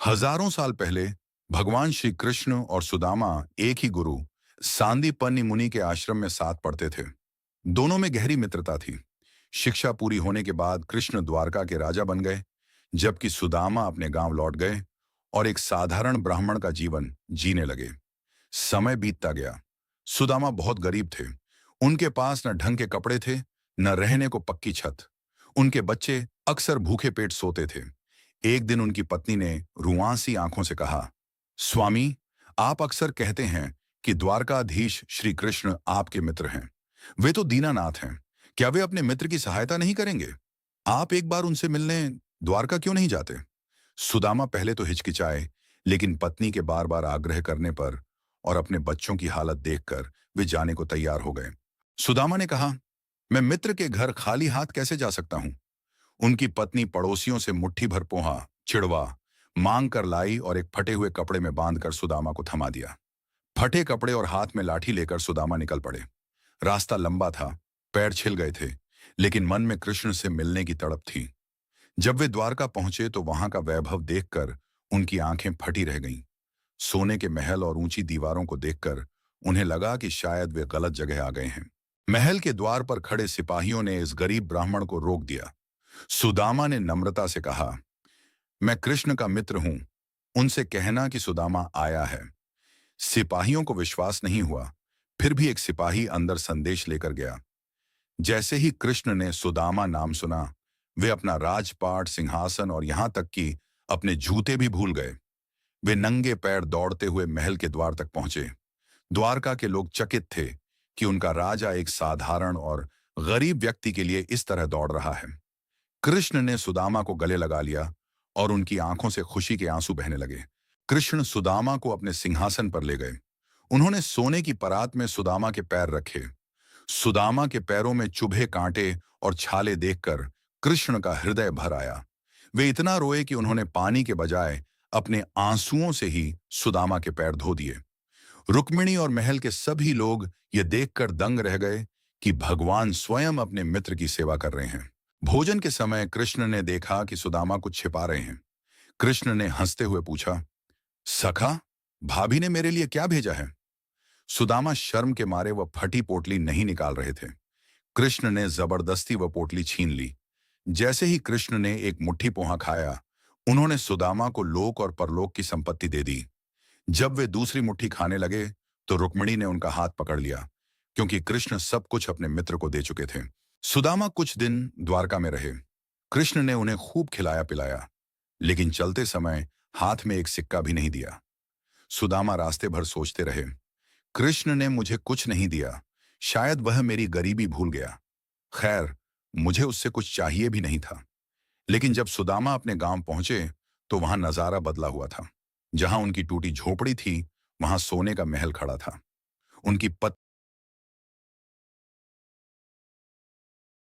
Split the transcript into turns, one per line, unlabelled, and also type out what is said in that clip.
हजारों साल पहले भगवान श्री कृष्ण और सुदामा एक ही गुरु सांदीपनि मुनि के आश्रम में साथ पढ़ते थे। दोनों में गहरी मित्रता थी। शिक्षा पूरी होने के बाद कृष्ण द्वारका के राजा बन गए, जबकि सुदामा अपने गांव लौट गए और एक साधारण ब्राह्मण का जीवन जीने लगे। समय बीतता गया। सुदामा बहुत गरीब थे। उनके पास न ढंग के कपड़े थे, न रहने को पक्की छत। उनके बच्चे अक्सर भूखे पेट सोते थे। एक दिन उनकी पत्नी ने रुआंसी आंखों से कहा, स्वामी, आप अक्सर कहते हैं कि द्वारकाधीश श्री कृष्ण आपके मित्र हैं। वे तो दीनानाथ हैं। क्या वे अपने मित्र की सहायता नहीं करेंगे? आप एक बार उनसे मिलने द्वारका क्यों नहीं जाते? सुदामा पहले तो हिचकिचाए, लेकिन पत्नी के बार बार आग्रह करने पर और अपने बच्चों की हालत देखकर वे जाने को तैयार हो गए। सुदामा ने कहा, मैं मित्र के घर खाली हाथ कैसे जा सकता हूं? उनकी पत्नी पड़ोसियों से मुट्ठी भर पोहा, चिड़वा मांग कर लाई और एक फटे हुए कपड़े में बांधकर सुदामा को थमा दिया। फटे कपड़े और हाथ में लाठी लेकर सुदामा निकल पड़े। रास्ता लंबा था, पैर छिल गए थे, लेकिन मन में कृष्ण से मिलने की तड़प थी। जब वे द्वारका पहुंचे तो वहां का वैभव देखकर उनकी आंखें फटी रह गईं। सोने के महल और ऊंची दीवारों को देखकर उन्हें लगा कि शायद वे गलत जगह आ गए हैं। महल के द्वार पर खड़े सिपाहियों ने इस गरीब ब्राह्मण को रोक दिया। सुदामा ने नम्रता से कहा, मैं कृष्ण का मित्र हूं, उनसे कहना कि सुदामा आया है। सिपाहियों को विश्वास नहीं हुआ। फिर भी एक सिपाही अंदर संदेश लेकर गया। जैसे ही कृष्ण ने सुदामा नाम सुना, वे अपना राजपाट, सिंहासन और यहां तक कि अपने जूते भी भूल गए। वे नंगे पैर दौड़ते हुए महल के द्वार तक पहुंचे। द्वारका के लोग चकित थे कि उनका राजा एक साधारण और गरीब व्यक्ति के लिए इस तरह दौड़ रहा है। कृष्ण ने सुदामा को गले लगा लिया और उनकी आंखों से खुशी के आंसू बहने लगे। कृष्ण सुदामा को अपने सिंहासन पर ले गए। उन्होंने सोने की परात में सुदामा के पैर रखे। सुदामा के पैरों में चुभे कांटे और छाले देखकर कृष्ण का हृदय भर आया। वे इतना रोए कि उन्होंने पानी के बजाय अपने आंसुओं से ही सुदामा के पैर धो दिए। रुक्मिणी और महल के सभी लोग ये देखकर दंग रह गए कि भगवान स्वयं अपने मित्र की सेवा कर रहे हैं। भोजन के समय कृष्ण ने देखा कि सुदामा कुछ छिपा रहे हैं। कृष्ण ने हंसते हुए पूछा, सखा, भाभी ने मेरे लिए क्या भेजा है? सुदामा शर्म के मारे वह फटी पोटली नहीं निकाल रहे थे। कृष्ण ने जबरदस्ती वह पोटली छीन ली। जैसे ही कृष्ण ने एक मुट्ठी पोहा खाया, उन्होंने सुदामा को लोक और परलोक की संपत्ति दे दी। जब वे दूसरी मुट्ठी खाने लगे तो रुक्मिणी ने उनका हाथ पकड़ लिया, क्योंकि कृष्ण सब कुछ अपने मित्र को दे चुके थे। सुदामा कुछ दिन द्वारका में रहे। कृष्ण ने उन्हें खूब खिलाया पिलाया, लेकिन चलते समय हाथ में एक सिक्का भी नहीं दिया। सुदामा रास्ते भर सोचते रहे, कृष्ण ने मुझे कुछ नहीं दिया, शायद वह मेरी गरीबी भूल गया। खैर, मुझे उससे कुछ चाहिए भी नहीं था। लेकिन जब सुदामा अपने गांव पहुंचे तो वहां नजारा बदला हुआ था। जहां उनकी टूटी झोपड़ी थी, वहां सोने का महल खड़ा था। उनकी